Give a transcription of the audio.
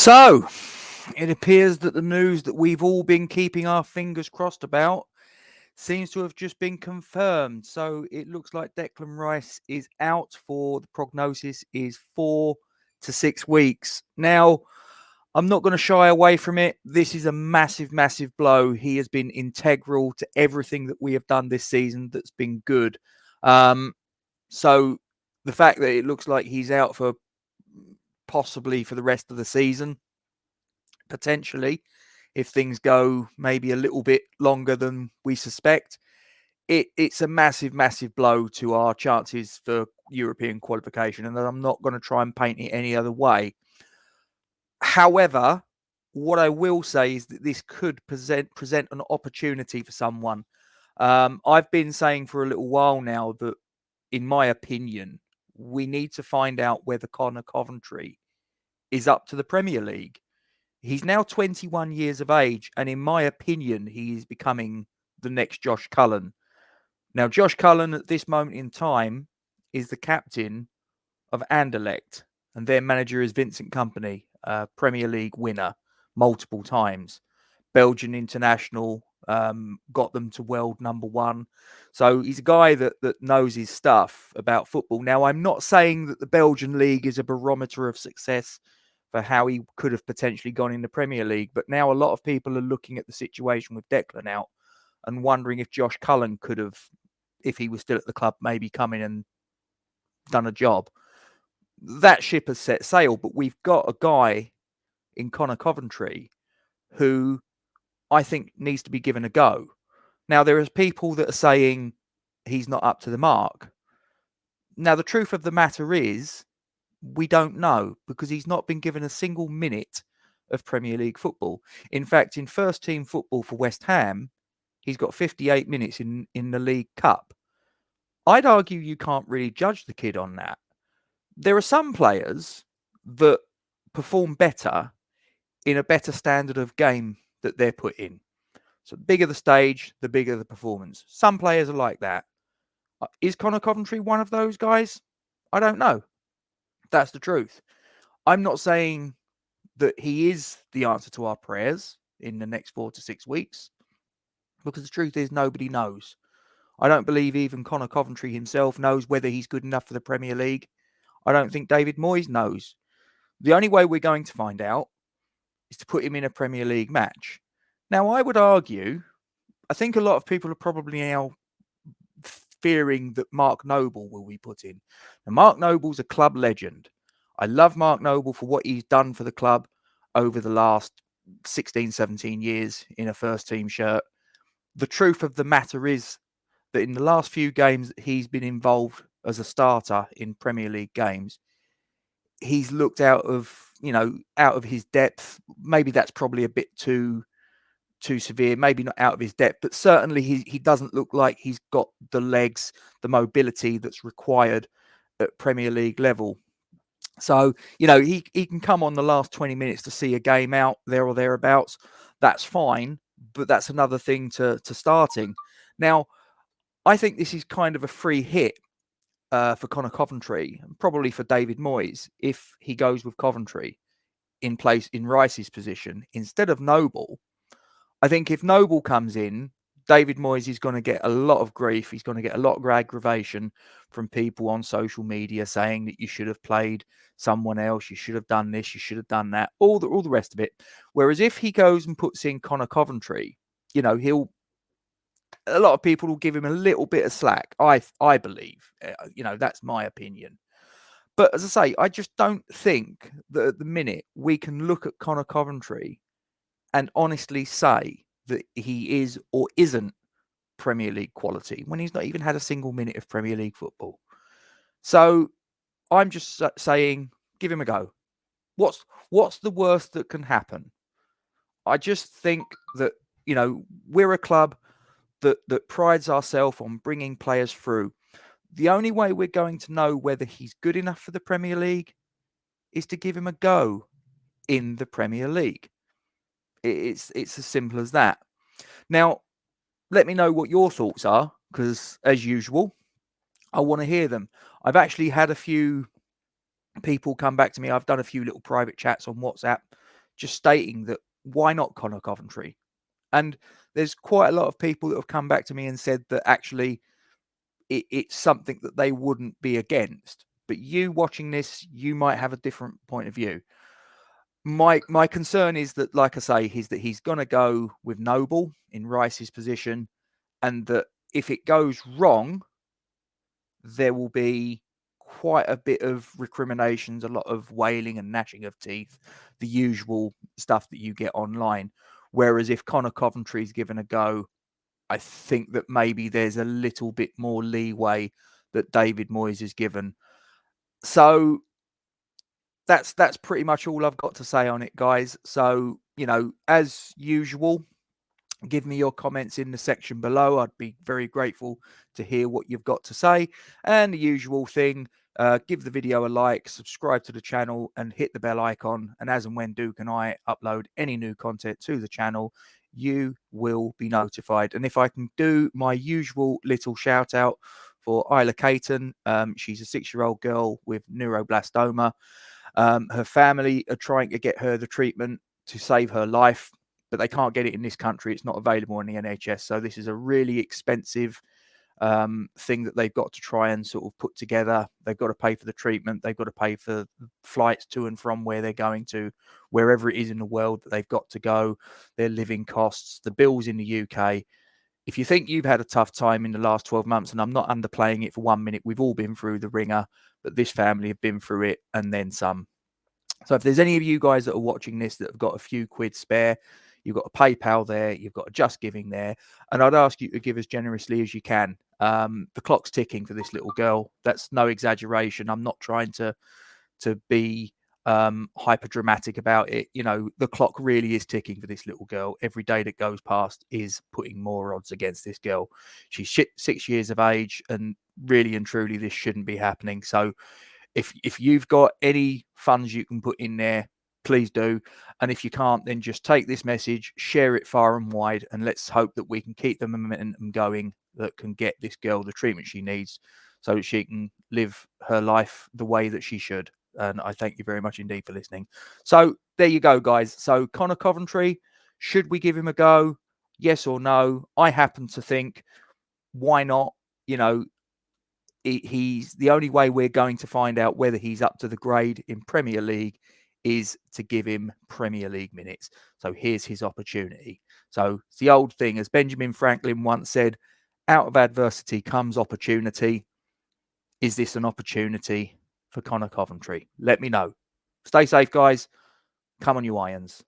So, it appears that the news that we've all been keeping our fingers crossed about seems to have just been confirmed. So, it looks like Declan Rice is out for the prognosis is 4 to 6 weeks. Now, I'm not going to shy away from it. This is a massive, massive blow. He has been integral to everything that we have done this season that's been good. So, the fact that it looks like he's out for possibly for the rest of the season, potentially, if things go maybe a little bit longer than we suspect, it's a massive, massive blow to our chances for European qualification. And I'm not going to try and paint it any other way. However, what I will say is that this could present an opportunity for someone. I've been saying for a little while now that, in my opinion, we need to find out whether Conor Coventry is up to the Premier League. He's now 21 years of age, and in my opinion, he is becoming the next Josh Cullen. Now, Josh Cullen at this moment in time is the captain of Anderlecht, and their manager is Vincent Kompany, a Premier League winner multiple times. Belgian international, got them to world number one. So he's a guy that knows his stuff about football. Now, I'm not saying that the Belgian league is a barometer of success for how he could have potentially gone in the Premier League. But now a lot of people are looking at the situation with Declan out and wondering if Josh Cullen could have, if he was still at the club, maybe come in and done a job. That ship has set sail, but we've got a guy in Conor Coventry who I think needs to be given a go. Now, there are people that are saying he's not up to the mark. Now, the truth of the matter is, we don't know because he's not been given a single minute of Premier League football. In fact, in first team football for West Ham, he's got 58 minutes in the League Cup. I'd argue you can't really judge the kid on that. There are some players that perform better in a better standard of game that they're put in. So the bigger the stage, the bigger the performance. Some players are like that. Is Conor Coventry one of those guys? I don't know. That's the truth. I'm not saying that he is the answer to our prayers in the next 4 to 6 weeks, because the truth is nobody knows. I don't believe even Conor Coventry himself knows whether he's good enough for the Premier League. I don't think David Moyes knows. The only way we're going to find out is to put him in a Premier League match. Now, I would argue, I think a lot of people are probably now fearing that Mark Noble will be put in. Now, Mark Noble's a club legend. I love Mark Noble for what he's done for the club over the last 16, 17 years in a first team shirt. The truth of the matter is that in the last few games that he's been involved as a starter in Premier League games, he's looked out of his depth. Maybe that's probably a bit too severe, maybe not out of his depth, but certainly he doesn't look like he's got the legs, the mobility that's required at Premier League level. So, he can come on the last 20 minutes to see a game out there or thereabouts. That's fine, but that's another thing to starting. Now, I think this is kind of a free hit for Conor Coventry, and probably for David Moyes, if he goes with Coventry in place in Rice's position instead of Noble. I think if Noble comes in, David Moyes is going to get a lot of grief. He's going to get a lot of aggravation from people on social media saying that you should have played someone else, you should have done this, you should have done that, all the rest of it. Whereas if he goes and puts in Conor Coventry, a lot of people will give him a little bit of slack. I believe, that's my opinion. But as I say, I just don't think that at the minute we can look at Conor Coventry and honestly say that he is or isn't Premier League quality when he's not even had a single minute of Premier League football. So I'm just saying, give him a go. What's the worst that can happen? I just think that, we're a club that prides ourselves on bringing players through. The only way we're going to know whether he's good enough for the Premier League is to give him a go in the Premier League. It's as simple as that. Now, let me know what your thoughts are, because as usual, I want to hear them. I've actually had a few people come back to me. I've done a few little private chats on WhatsApp just stating that why not Conor Coventry? And there's quite a lot of people that have come back to me and said that actually it's something that they wouldn't be against. But you watching this, you might have a different point of view. My concern is that, like I say, is that he's going to go with Noble in Rice's position, and that if it goes wrong, there will be quite a bit of recriminations, a lot of wailing and gnashing of teeth, the usual stuff that you get online. Whereas if Conor Coventry is given a go, I think that maybe there's a little bit more leeway that David Moyes is given. So that's pretty much all I've got to say on it, guys. So, as usual, give me your comments in the section below. I'd be very grateful to hear what you've got to say. And the usual thing, give the video a like, subscribe to the channel, and hit the bell icon. And as and when Duke and I upload any new content to the channel, you will be notified. And if I can do my usual little shout out for Isla Caton, she's a 6-year-old girl with neuroblastoma. Her family are trying to get her the treatment to save her life, but they can't get it in this country. It's not available in the NHS. So this is a really expensive thing that they've got to try and sort of put together. They've got to pay for the treatment. They've got to pay for flights to and from where they're going to, wherever it is in the world that they've got to go, their living costs, the bills in the UK. If you think you've had a tough time in the last 12 months, and I'm not underplaying it for 1 minute, we've all been through the ringer, but this family have been through it and then some. So if there's any of you guys that are watching this that have got a few quid spare, you've got a PayPal there, you've got a Just Giving there, and I'd ask you to give as generously as you can. The clock's ticking for this little girl. That's no exaggeration. I'm not trying to be hyper dramatic about it. The clock really is ticking for this little girl. Every day that goes past is putting more odds against this girl. She's 6 years of age, and really and truly this shouldn't be happening. So if you've got any funds you can put in there, please do. And if you can't, then just take this message, share it far and wide, and let's hope that we can keep the momentum going that can get this girl the treatment she needs so that she can live her life the way that she should. And I thank you very much indeed for listening. So there you go, guys. So Conor Coventry, should we give him a go? Yes or no? I happen to think, why not? He's the only way we're going to find out whether he's up to the grade in Premier League is to give him Premier League minutes. So here's his opportunity. So it's the old thing, as Benjamin Franklin once said, out of adversity comes opportunity. Is this an opportunity for Conor Coventry? Let me know. Stay safe, guys. Come on, you Irons.